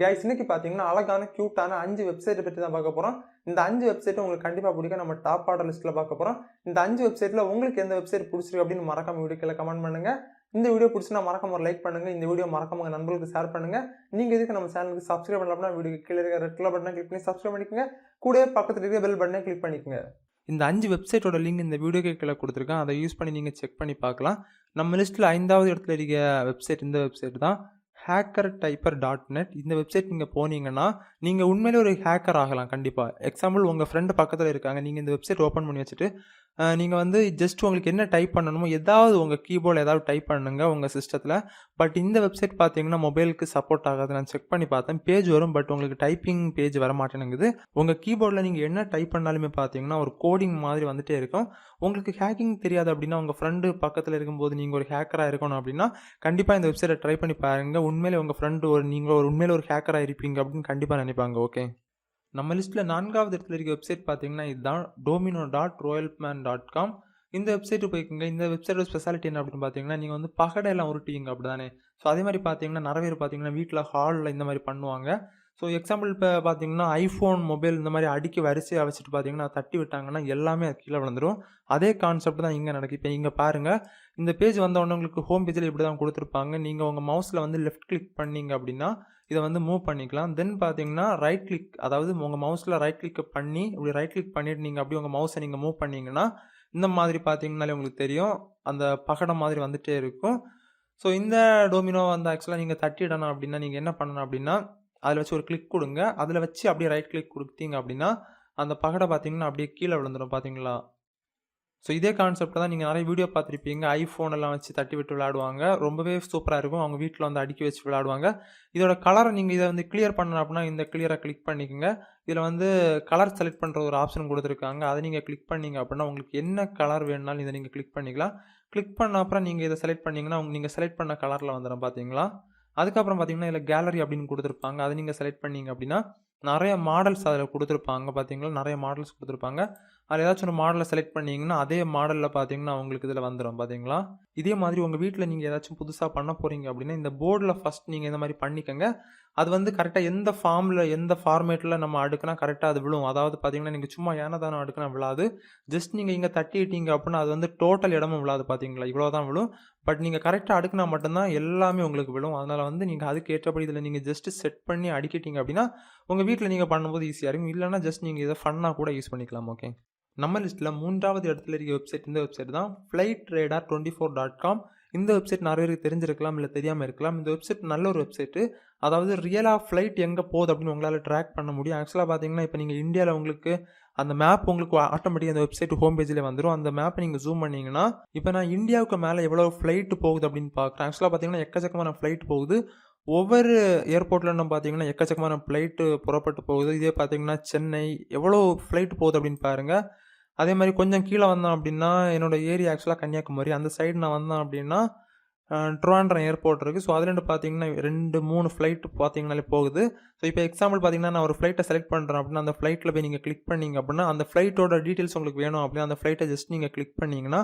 Guys இன்னைக்கு பார்த்தீங்கன்னா அழகான கியூட்டான 5 வெப்சைட்டை பற்றி தான் பார்க்க போகிறோம். இந்த 5 வெப்சைட்டும் உங்களுக்கு கண்டிப்பாக பிடிக்கும். நம்ம டாப் ஆர்டர் லிஸ்ட்டில் பார்க்க போகிறோம். இந்த 5 வெப்சைட்டில் உங்களுக்கு எந்த வெப்சைட் பிடிச்சிருக்கு அப்படின்னு மறக்காம வீடியோ கீழே கமெண்ட் பண்ணுங்க. இந்த வீடியோ பிடிச்சினா மறக்காம ஒரு லைக் பண்ணுங்க. இந்த வீடியோ மறக்காம உங்க நண்பர்களுக்கு ஷேர் பண்ணுங்க. நீங்க இதுக்கு நம்ம சேனலுக்கு சப்ஸ்கிரைப் பண்ணலாம்னா வீடியோ கீழே இருக்க ரெட் கலர் பட்டனை கிளிக் பண்ணி சப்ஸ்கிரைப் பண்ணிக்கோங்க. கூடவே பக்கத்தில் இருக்க பெல் பட்டனை கிளிக் பண்ணிக்கோங்க. இந்த 5 வெப்சைட்டோட லிங்க் இந்த வீடியோக்கு கீழே கொடுத்துருக்கேன். அதை யூஸ் பண்ணி நீங்கள் செக் பண்ணி பார்க்கலாம். நம்ம லிஸ்ட்டில் 5வது இடத்துல இருக்க வெப்சைட் இந்த வெப்சைட் தான், hackertyper.net. இந்த வெப்சைட் நீங்கள் போனீங்கன்னா நீங்கள் உண்மையிலே ஒரு ஹேக்கர் ஆகலாம். கண்டிப்பாக எக்ஸாம்பிள் உங்கள் ஃப்ரெண்டு பக்கத்தில் இருக்காங்க, நீங்கள் இந்த வெப்சைட் ஓப்பன் பண்ணி வச்சுட்டு நீங்கள் வந்து ஜஸ்ட் உங்களுக்கு என்ன டைப் பண்ணணுமோ ஏதாவது உங்கள் கீபோர்டில் ஏதாவது டைப் பண்ணுங்க உங்கள் சிஸ்டத்தில். பட் இந்த வெப்சைட் பார்த்தீங்கன்னா மொபைலுக்கு சப்போர்ட் ஆகாது. நான் செக் பண்ணி பார்த்தேன், பேஜ் வரும் பட் உங்களுக்கு டைப்பிங் பேஜ் வர மாட்டேங்குது. உங்கள் கீபோர்டில் நீங்கள் என்ன டைப் பண்ணாலுமே பார்த்தீங்கன்னா ஒரு கோடிங் மாதிரி வந்துட்டே இருக்கும். உங்களுக்கு ஹேக்கிங் தெரியாது அப்படின்னா, உங்கள் ஃப்ரெண்டு பக்கத்தில் இருக்கும்போது நீங்கள் ஒரு ஹேக்கராக இருக்கணும் அப்படின்னா கண்டிப்பாக இந்த வெப்சைட்டை ட்ரை பண்ணி பாருங்கள். உண்மையிலே உங்கள் ஃப்ரெண்டு நீங்கள் உண்மையிலே ஒரு ஹேக்கராக இருப்பீங்க அப்படின்னு கண்டிப்பாக நினைப்பாங்க. ஓகே, நம்ம லிஸ்ட்டில் 4வது இடத்துல இருக்க வெப்சைட் பார்த்தீங்கன்னா இதுதான், domino.royalman.com. இந்த வெப்சைட்டு போய்க்குங்க. இந்த வெப்சைட்டோட ஸ்பெஷாலிட்டி என்ன அப்படின்னு பார்த்தீங்கன்னா, நீங்கள் வந்து பகடையெல்லாம் உருட்டுவீங்க அப்படி தானே. ஸோ அதே மாதிரி பார்த்தீங்கன்னா நிறைய பேர் பார்த்தீங்கன்னா வீட்டில் ஹாலில் இந்த மாதிரி பண்ணுவாங்க. ஸோ எக்ஸாம்பிள் இப்போ பார்த்தீங்கன்னா ஐஃபோன் மொபைல் இந்த மாதிரி அடுக்கி வரிசையாக வச்சுட்டு பார்த்தீங்கன்னா தட்டி விட்டாங்கன்னா எல்லாமே அது கீழே விழுந்துடும். அதே கான்செப்ட் தான் இங்கே நடக்குது. இப்போ இங்கே பாருங்கள், இந்த பேஜ் வந்தவொடனே உங்களுக்கு ஹோம் பேஜில் இப்படி தான் கொடுத்துருப்பாங்க. நீங்கள் உங்கள் மவுஸில் வந்து லெஃப்ட் கிளிக் பண்ணிங்க அப்படின்னா இதை வந்து மூவ் பண்ணிக்கலாம். தென் பார்த்தீங்கன்னா ரைட் கிளிக், அதாவது உங்கள் மவுஸில் ரைட் கிளிக் பண்ணி இப்படி ரைட் கிளிக் பண்ணிவிட்டு நீங்கள் அப்படியே உங்கள் மவுஸை நீங்கள் மூவ் பண்ணிங்கன்னா இந்த மாதிரி பார்த்தீங்கன்னாலே உங்களுக்கு தெரியும், அந்த பகடம் மாதிரி வந்துகிட்டே இருக்கும். ஸோ இந்த டோமினோ வந்து ஆக்சுவலாக நீங்கள் தட்டிடணும் அப்படின்னா நீங்கள் என்ன பண்ணணும் அப்படின்னா, அதில் வச்சு ஒரு கிளிக் கொடுங்க. அதில் வச்சு அப்படியே ரைட் கிளிக் கொடுத்தீங்க அப்படின்னா அந்த பகடை பார்த்தீங்கன்னா அப்படியே கீழே விழுந்துடும். பார்த்தீங்களா? ஸோ இதே கான்செப்ட் தான் நீங்கள் நிறைய வீடியோ பார்த்துருப்பீங்க. ஐஃபோன் எல்லாம் வச்சு தட்டி விட்டு விளையாடுவாங்க. ரொம்பவே சூப்பராக இருக்கும். அவங்க வீட்டில் வந்து அடுக்கி வச்சு விளையாடுவாங்க. இதோட கலரை நீங்கள் இதை வந்து கிளியர் பண்ணணும் அப்படின்னா இந்த கிளியரை கிளிக் பண்ணிக்கோங்க. இதில் வந்து கலர் செலக்ட் பண்ணுற ஒரு ஆப்ஷன் கொடுத்துருக்காங்க. அதை நீங்கள் கிளிக் பண்ணிங்க அப்படின்னா உங்களுக்கு என்ன கலர் வேணுனாலும் இதை நீங்கள் கிளிக் பண்ணிக்கலாம். கிளிக் பண்ண அப்புறம் நீங்கள் இதை செலக்ட் பண்ணிங்கன்னா நீங்கள் செலக்ட் பண்ண கலரில் வந்துடும். பார்த்தீங்களா? அதுக்கப்புறம் பார்த்தீங்கன்னா இதில் கேலரி அப்படின்னு கொடுத்துருப்பாங்க. அதை நீங்கள் செலக்ட் பண்ணிங்க அப்படின்னா நிறைய மாடல்ஸ் அதில் கொடுத்துருப்பாங்க. பார்த்தீங்களா? நிறைய மாடல்ஸ் கொடுத்துருப்பாங்க. அதில் ஏதாச்சும் ஒரு மாடலை செலக்ட் பண்ணிங்கன்னா அதே மாடலில் பார்த்தீங்கன்னா உங்களுக்கு இதில் வந்துடும். பார்த்தீங்களா? இதே மாதிரி உங்கள் வீட்டில் நீங்கள் ஏதாச்சும் புதுசாக பண்ண போகிறீங்க அப்படின்னா இந்த போர்டில் ஃபஸ்ட் நீங்கள் இந்த மாதிரி பண்ணிக்கோங்க. அது வந்து கரெக்டாக எந்த ஃபார்மில் எந்த ஃபார்மேட்டில் நம்ம அடுக்குனா கரெக்டாக அது விழும். அதாவது பார்த்தீங்கன்னா நீங்கள் சும்மா ஏனதானம் அடுக்குனா விழாது. ஜஸ்ட் நீங்கள் இங்கே தட்டிட்டீங்க அப்படின்னா அது வந்து டோட்டல் இடமும் விழாது. பார்த்தீங்களா? இவ்வளோ தான் விழும். பட் நீங்கள் கரெக்டாக அடுக்குனா மட்டும்தான் எல்லாமே உங்களுக்கு விழும். அதனால் வந்து நீங்கள் அதுக்கு ஏற்றபடி இதில் நீங்கள் ஜஸ்ட்டு செட் பண்ணி அடுக்கிட்டீங்க அப்படின்னா உங்கள் வீட்டில் நீங்கள் பண்ணும்போது ஈஸியாக இருக்கும். இல்லைனா ஜஸ்ட் நீங்கள் இதை ஃபன்னாக கூட யூஸ் பண்ணிக்கலாம். ஓகே, நம்ம லிஸ்ட்டில் 3வது இடத்துல இருக்க வெப்சைட் இந்த வெப்சைட் தான், flightradar24.com. இந்த வெப்சைட் நிறைய பேருக்கு தெரிஞ்சிருக்கலாம், இல்லை தெரியாமல் இருக்கலாம். இந்த வெப்சைட் நல்ல ஒரு வெப்சைட்டு. அதாவது ரியலாக ஃப்ளைட் எங்கே போகுது அப்படின்னு உங்களால் ட்ராக் பண்ண முடியும். ஆக்சுவலாக பார்த்தீங்கன்னா இப்போ நீங்கள் இந்தியாவில் உங்களுக்கு அந்த மேப் உங்களுக்கு ஆட்டோமேட்டிக்காக அந்த வெப்சைட் ஹோம் பேஜில் வந்துடும். அந்த மேப்பை நீங்கள் ஜூம் பண்ணிங்கன்னா இப்போ நான் இந்தியாவுக்கு மேலே எவ்வளோ ஃப்ளைட்டு போகுது அப்படின்னு பார்க்குறேன். ஆக்சுவலாக பார்த்தீங்கன்னா எக்கச்சக்கமான ஃப்ளைட் போகுது. ஒவ்வொரு ஏர்போர்ட்ல பார்த்தீங்கன்னா எக்கச்சக்கமான ஃப்ளைட்டு புறப்பட்டு போகுது. இதே பார்த்தீங்கன்னா சென்னை எவ்வளோ ஃப்ளைட் போகுது அப்படின்னு பாருங்கள். அதே மாதிரி கொஞ்சம் கீழே வந்தோம் அப்படின்னா என்னோடய ஏரியா ஆக்சுவலாக கன்னியாகுமரி, அந்த சைடு நான் வந்தேன் அப்படின்னா ட்ரிவாண்ட்ரம் ஏர்போர்ட் இருக்குது. ஸோ அதுலேருந்து பார்த்தீங்கன்னா 2-3 ஃப்ளைட்டு பார்த்தீங்கன்னாலே போகுது. ஸோ இப்போ எக்ஸாம்பிள் பார்த்தீங்கன்னா நான் ஒரு ஃப்ளைட்டை செலக்ட் பண்ணுறேன் அப்படின்னா அந்த ஃப்ளைட்டில் போய் நீங்கள் கிளிக் பண்ணிங்க அப்படின்னா அந்த ஃப்ளைட்டோட டீட்டெயில்ஸ் உங்களுக்கு வேணும் அப்படின்னா அந்த ஃப்ளைட்டை ஜஸ்ட் நீங்கள் கிளிக் பண்ணிங்கன்னா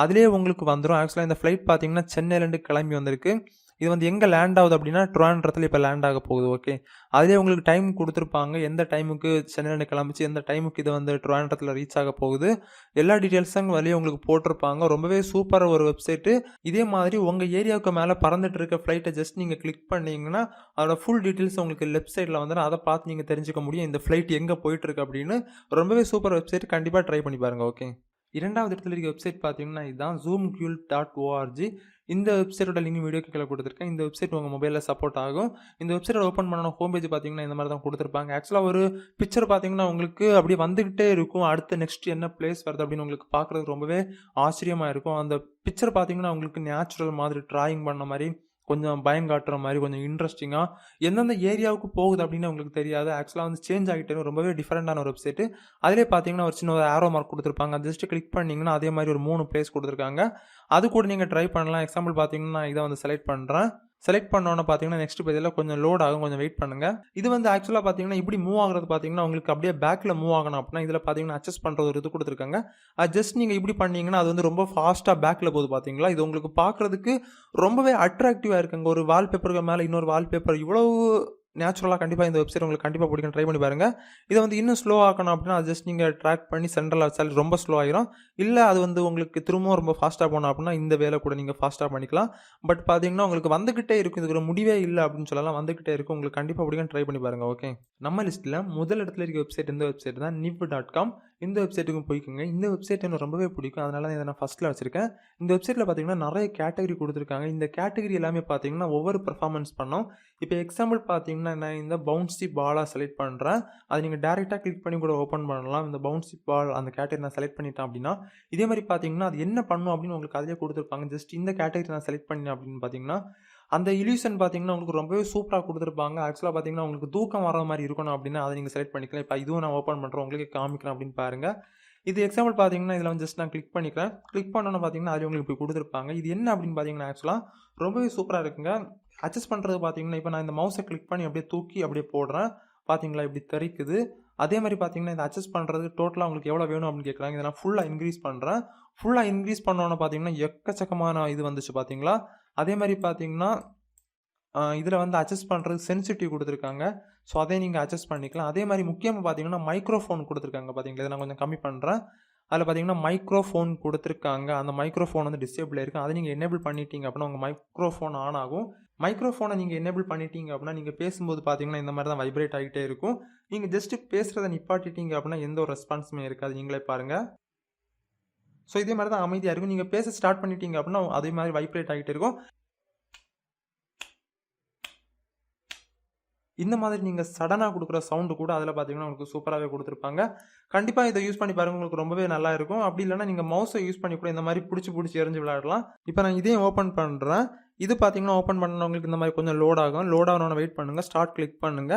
அதிலே உங்களுக்கு வந்துடும். ஆக்சுவலாக இந்த ஃப்ளைட் பார்த்தீங்கன்னா சென்னையிலேருந்து கிளம்பி வந்திருக்கு. இது வந்து எங்கே லேண்ட் ஆகுது அப்படின்னா ட்ரிவாண்ட்ரத்தில் இப்போ லேண்ட் ஆக போகுது. ஓகே, அதிலே உங்களுக்கு டைம் கொடுத்துருப்பாங்க, எந்த டைமுக்கு சென்னையிலேருந்து கிளம்பிச்சு எந்த டைமுக்கு இது வந்து ட்ரிவாண்ட்ரத்தில் ரீச் ஆக போகுது, எல்லா டீட்டெயில்ஸும் வெளியே உங்களுக்கு போட்டிருப்பாங்க. ரொம்பவே சூப்பராக ஒரு வெப்சைட்டு. இதே மாதிரி உங்கள் ஏரியாவுக்கு மேலே பறந்துட்டு இருக்க ஃப்ளைட்டை ஜஸ்ட் நீங்கள் கிளிக் பண்ணிங்கன்னா அதோட ஃபுல் டீட்டெயில்ஸ் உங்களுக்கு லெஃப்ட் சைடில் வந்துடும். அதை பார்த்து நீங்கள் தெரிஞ்சுக்க முடியும் இந்த ஃப்ளைட் எங்கே போயிட்டுருக்கு அப்படின்னு. ரொம்பவே சூப்பர் வெப்சைட், கண்டிப்பாக ட்ரை பண்ணி பாருங்கள். ஓகே, 2வது இடத்துல இருக்க வெப்சைட் பார்த்தீங்கன்னா இதுதான், zoomcule.org. இந்த வெப்சைட்டோட லிங்க் வீடியோக்கு கீழே கொடுத்துருக்கேன். இந்த வெப்சைட் உங்கள் மொபைலில் சப்போர்ட் ஆகும். இந்த வெப்சைட்டை ஓப்பன் பண்ணணும் ஹோம் பேஜ் பார்த்தீங்கன்னா இந்த மாதிரி தான் கொடுத்துருப்பாங்க. ஆக்சுவலாக ஒரு பிக்சர் பார்த்தீங்கன்னா உங்களுக்கு அப்படியே வந்துக்கிட்டே இருக்கும். அடுத்து நெக்ஸ்ட் என்ன பிளேஸ் வருது அப்படின்னு உங்களுக்கு பார்க்குறதுக்கு ரொம்பவே ஆச்சரியமாக இருக்கும். அந்த பிக்சர் பார்த்தீங்கன்னா உங்களுக்கு நேச்சுரல் மாதிரி ட்ராயிங் பண்ண மாதிரி கொஞ்சம் பயம் காட்டுற மாதிரி கொஞ்சம் இன்ட்ரெஸ்டிங்காக எந்தெந்த ஏரியாவுக்கு போகுது அப்படின்னு உங்களுக்கு தெரியாது. ஆக்சுவலாக வந்து சேஞ்ச் ஆகிட்டே ரொம்பவே டிஃப்ரெண்டான ஒரு வெப்சைட்டு. அதிலே பார்த்தீங்கன்னா ஒரு சின்ன ஒரு ஆரோ மார்க் கொடுத்துருப்பாங்க. அது ஜஸ்ட் கிளிக் பண்ணிங்கன்னா அதே மாதிரி ஒரு 3 பிளேஸ் கொடுத்துருக்காங்க. அது கூட நீங்கள் ட்ரை பண்ணலாம். எக்ஸாம்பிள் பார்த்தீங்கன்னா இதை வந்து செலக்ட் பண்ணுறேன். செலக்ட் பண்ணோன்னு பார்த்தீங்கன்னா நெக்ஸ்ட் பேஜில் கொஞ்சம் லோட் ஆகும், கொஞ்சம் வெயிட் பண்ணுங்கள். இது வந்து ஆக்சுவலாக பார்த்தீங்கன்னா இப்படி மூவ் ஆகிறது பார்த்தீங்கன்னா உங்களுக்கு அப்படியே பேக்கில் மூவ் ஆகணும் அப்படின்னா இதில் பார்த்தீங்கன்னா அட்ஜஸ்ட் பண்ணுறது ஒரு இது கொடுத்துருக்காங்க. அது ஜஸ்ட் நீங்கள் இப்படி பண்ணிங்கன்னா அது வந்து ரொம்ப ஃபாஸ்ட்டாக பேக்கில் போகுது. பார்த்தீங்களா? இது உங்களுக்கு பார்க்குறதுக்கு ரொம்பவே அட்ராக்டிவாக இருக்குங்க. ஒரு வால்பேப்பருக்கு மேலே இன்னொரு வால்பேப்பர் இவ்வளோ நேச்சுரலா கண்டிப்பா இந்த வெப்சைட் உங்களுக்கு கண்டிப்பா பிடிக்கும். ட்ரை பண்ணி பாருங்க. இத வந்து இன்னும் ஸ்லோ ஆக்கணும் அப்டின்னா, அது ஜஸ்ட் நீங்க ட்ராக் பண்ணி சென்டர்ல வச்சாலே ரொம்ப ஸ்லோ ஆயிரும். இல்ல அது வந்து உங்களுக்கு திரும்பவும் ரொம்ப ஃபாஸ்ட்டா போணும் அப்டின்னா, இந்த வேல கூட நீங்க ஃபாஸ்ட்டா பண்ணிக்கலாம். பட் பார்த்தீங்கன்னா, உங்களுக்கு வந்துகிட்டே இருக்கும். இதுக்கு ஒரு முடிவே இல்ல அப்டின்னு சொல்லலாம். வந்துகிட்டே இருக்கும். உங்களுக்கு கண்டிப்பா பிடிக்கும். ட்ரை பண்ணி பாருங்க. ஓகே. நம்ம லிஸ்ட்ல முதல் இடத்துல இருக்க வெப்சைட் இந்த வெப்சைட் தான் niv.com. இந்த வெப்சைட்டுக்கும் போய்க்கோங்க. இந்த வெப்சைட் எனக்கு ரொம்பவே பிடிக்கும். அதனால தான் இத நான் ஃபர்ஸ்ட்ல வச்சிருக்கேன். இந்த வெப்சைட்ல பார்த்தீங்கன்னா, நெறைய கேட்டகரி குடுத்துருக்காங்க. இந்த கேட்டகரி எல்லாமே பார்த்தீங்கன்னா, ஒவ்வொரு பெர்ஃபார்மன்ஸ் பண்ணும். இப்ப எக்ஸாம்பிள் பார்த்தீங்கன்னா, நான் இந்த பவுன்சி பாலா செலக்ட் பண்றேன். அத நீங்க டைரக்ட்டா கிளிக் பண்ணி கூட ஓப்பன் பண்ணலாம். இந்த பவுன்சி பால் அந்த கேட்டகரி நான் செலக்ட் பண்ணிட்டேன் அப்டின்னா, இதே மாரி பார்த்தீங்கன்னா, அது என்ன பண்ணும் அப்டின்னு உங்களுக்கு அதிலேயே குடுத்துருப்பாங்க. ஜஸ்ட் இந்த கேட்டகரி நான் செலக்ட் பண்ணேன் அப்டின்னு பார்த்தீங்கன்னா, அந்த இல்யூஷன் பார்த்தீங்கன்னா, உங்களுக்கு ரொம்பவே சூப்பரா குடுத்துருப்பாங்க. ஆக்சுவலா பார்த்தீங்கன்னா, உங்களுக்கு தூக்கம் வர மாரி இருக்கணும் அப்டின்னா, அத நீங்க செலக்ட் பண்ணிக்கலாம். இப்ப இதுவும் நான் ஓப்பன் பண்றேன். உங்களுக்கே காமிக்கிறேன் அப்டின்னு பாருங்க. இது எக்ஸாம்பிள் பார்த்தீங்கன்னா, இதில வந்து ஜஸ்ட் நான் கிளிக் பண்ணிக்கிறேன். கிளிக் பண்ணோனே பார்த்தீங்கன்னா, அதில உங்களுக்கு இப்டி குடுத்துருப்பாங்க. இது என்ன அப்டின்னு பார்த்தீங்கன்னா, ஆக்சுவலா ரொம்பவே சூப்பரா இருக்குங்க. அட்ஜஸ்ட் பண்றது பார்த்தீங்கன்னா, இப்ப நான் இந்த மவுஸ கிளிக் பண்ணி அப்டியே தூக்கி அப்டியே போடுறேன். பார்த்தீங்களா இப்டி தெறிக்குது. அதே மாரி பார்த்தீங்கன்னா, இத அட்ஜஸ்ட் பண்றது டோட்டலா உங்களுக்கு எவ்வளோ வேணும் அப்டின்னு கேட்குறாங்க. இத நான் ஃபுல்லா இன்கிரீஸ் பண்றேன். ஃபுல்லா இன்கிரீஸ் பண்ணோனே பார்த்தீங்கன்னா, எக்கச்சக்கமான இது வந்துச்சு பார்த்தீங்களா? அதே மாரி பார்த்தீங்கன்னா, இதில வந்து அட்ஜஸ்ட் பண்றதுக்கு சென்சிட்டிவ் குடுத்துருக்காங்க. ஸோ, அதை நீங்க அட்ஜஸ்ட் பண்ணிக்கலாம். அதே மாரி முக்கியமா பார்த்தீங்கன்னா, மைக்ரோஃபோன் குடுத்துருக்காங்க பார்த்தீங்களா? இத நான் கொஞ்சம் கம்மி பண்றேன். அதில பார்த்தீங்கன்னா, மைக்ரோஃபோன் குடுத்துருக்காங்க. அந்த மைக்ரோஃபோன் வந்து டிசேபிள் ஆயிருக்கு. அத நீங்க எனேபிள் பண்ணிட்டீங்க அப்டின்னா, உங்க மைக்ரோஃபோன் ஆன் ஆகும். மைக்ரோஃபோன நீங்க எனேபிள் பண்ணிட்டீங்க அப்டின்னா, நீங்க பேசும்போது பார்த்தீங்கன்னா, இந்த மாரி தான் வைப்ரேட் ஆகிட்டே இருக்கும். நீங்க ஜஸ்ட் பேசுறத நிப்பாட்டிட்டீங்க அப்டின்னா, எந்த ஒரு ரெஸ்பான்ஸுமே இருக்காது. நீங்களே பாருங்க. ஸோ, இதே மாரி தான் அமைதியா இருக்கும். நீங்க பேச ஸ்டார்ட் பண்ணிட்டீங்க அப்டின்னா, அதே மாரி வைப்ரேட் ஆகிட்டே இருக்கும். இந்த மாதிரி நீங்க சடனா குடுக்குற சவுண்ட் கூட அதில பார்த்தீங்கன்னா, உங்களுக்கு சூப்பராவே குடுத்துருப்பாங்க. கண்டிப்பா இத யூஸ் பண்ணி பாருங்க. உங்களுக்கு ரொம்பவே நல்லா இருக்கும். அப்படி இல்லன்னா நீங்க மவுஸ யூஸ் பண்ணி கூட இந்த மாரி புடிச்சு எறிஞ்சு விளையாடலாம். இப்ப நான் இதையும் ஓப்பன் பண்றேன். இது பார்த்தீங்கன்னா, ஓப்பன் பண்ணா உங்களுக்கு இந்த மாரி கொஞ்சம் லோட் ஆகும். லோட் ஆகணும்னு வெயிட் பண்ணுங்க. ஸ்டார்ட் கிளிக் பண்ணுங்க.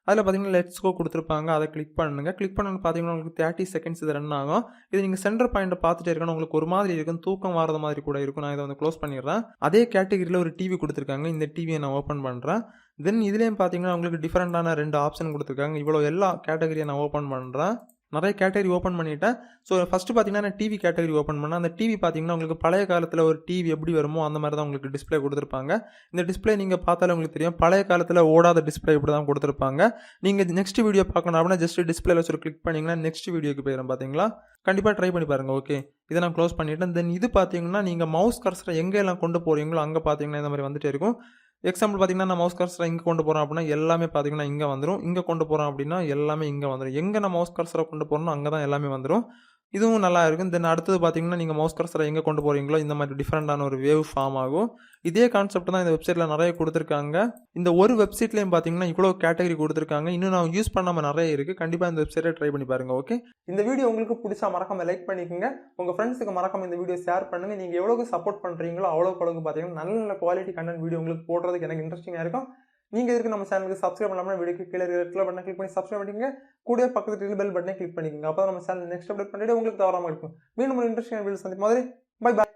அதில பார்த்தீங்கன்னா, லெட்ஸ் கோ குடுத்துருப்பாங்க. அத கிளிக் பண்ணுங்க. கிளிக் பண்ணோனே பார்த்தீங்கன்னா, உங்களுக்கு 30 செகண்ட்ஸ் இது ரன் ஆகும். இது நீங்க சென்டர் பாயிண்ட்ட பார்த்துட்டே இருக்கணும். உங்களுக்கு ஒரு மாதிரி இருக்கும். தூக்கம் வர்றது மாதிரி கூட இருக்கும். நான் இத வந்து குளோஸ் பண்ணிடுறேன். அதே கேட்டகரில ஒரு டிவி குடுத்துருக்காங்க. இந்த டிவிய நான் ஓப்பன் பண்றேன். தென் இதுலயும் பார்த்தீங்கன்னா, உங்களுக்கு டிஃபரண்டான 2 ஆப்ஷன் குடுத்துருக்காங்க. இவ்வளோ எல்லா கேட்டகரிய நான் ஓப்பன் பண்றேன். நெறைய கேட்டகரி ஓப்பன் பண்ணிட்டேன். ஸோ, ஃபர்ஸ்ட்டு பார்த்தீங்கன்னா, நான் டிவி கேட்டகரி ஓப்பன் பண்ணேன். அந்த டிவி பார்த்தீங்கன்னா, உங்களுக்கு பழைய காலத்தில ஒரு டிவி எப்படி வருமோ, அந்த மாரி தான் உங்களுக்கு டிஸ்ப்ளே குடுத்துருப்பாங்க. இந்த டிஸ்ப்ளே நீங்க பார்த்தாலே உங்களுக்கு தெரியும். பழைய காலத்தில ஓடாத டிஸ்ப்ளே இப்படி தான் குடுத்துருப்பாங்க. நீங்க நெக்ஸ்ட் வீடியோ பார்க்கணும் அப்படின்னா, ஜஸ்ட் டிஸ்ப்ளேல வச்சு ஒரு கிளிக் பண்ணீங்கன்னா, நெக்ஸ்ட் வீடியோக்கு போயிரும் பார்த்தீங்களா? கண்டிப்பா ட்ரை பண்ணி பாருங்க. ஓகே. இத நான் குளோஸ் பண்ணிட்டேன். தென் இது பார்த்தீங்கன்னா, நீங்க மவுஸ் கர்சர எங்கெல்லாம் கொண்டு போறீங்களோ, அங்க பார்த்தீங்கன்னா, இந்த மாரி வந்துட்டே இருக்கும். எக்ஸாம்பிள் பார்த்தீங்கன்னா, நான் மவுஸ் கர்சர இங்க கொண்டு போறேன் அப்படின்னா, எல்லாமே பார்த்தீங்கன்னா இங்க வந்துரும். இங்க கொண்டு போறேன் அப்படின்னா, எல்லாமே இங்க வந்துரும். எங்க நான் மவுஸ் கர்சர கொண்டு போறேனோ, அங்க தான் எல்லாமே வந்துரும். இதுவும் நல்லா இருக்கும். தென் அடுத்தது பார்த்தீங்கன்னா, நீங்க மவுஸ் கர்சர எங்க கொண்டு போறீங்களோ, இந்த மாரி டிஃபரண்டான ஒரு வேவ் ஃபார்ம் ஆகும். இதே கான்செப்ட் தான் இந்த வெப்சைட்ல நெறைய குடுத்துருக்காங்க. இந்த ஒரு வெப்சைட்லயும் பார்த்தீங்கன்னா, இவ்வளோ கேட்டகரி குடுத்துருக்காங்க. இன்னும் நான் யூஸ் பண்ணாம நெறைய இருக்கு. கண்டிப்பா இந்த வெப்சைட்ட ட்ரை பண்ணி பாருங்க. ஓகே. இந்த வீடியோ உங்களுக்கு புடிச்சா மறக்காம லைக் பண்ணிக்கங்க. உங்க ஃப்ரெண்ட்ஸ்க்கு மறக்காம இந்த வீடியோ ஷேர் பண்ணுங்க. நீங்க எவ்வளவுக்கு சப்போர்ட் பண்றீங்களோ, அவ்வளவுக்கு அளவுக்கு பார்த்தீங்கன்னா, நல்ல நல்ல குவாலிட்டி கன்டென்ட் வீடியோ உங்களுக்கு போடுறதுக்கு எனக்கு இன்ட்ரஸ்டிங்கா இருக்கும். நீங்க இதுக்கு நம்ம சேனலுக்கு சப்ஸ்கிரைப் பண்ணாம வீடியோக்கு கீழ இருக்கிற ரெட் கலர் பட்டன கிளிக் பண்ணி சப்ஸ்கிரைப் பண்ணிக்கங்க. கூடவே பக்கத்துல இருக்க பெல் பட்டனை கிளிக் பண்ணிக்கங்க. அப்பதான் நம்ம சேனல் நெக்ஸ்ட் அப்டேட் பண்ணிட்டு உங்களுக்கு தவறாம இருக்கும். மீண்டும் ஒரு இன்ட்ரஸ்டிங்கான வீடியோ சந்திக்கும் போது பை பை.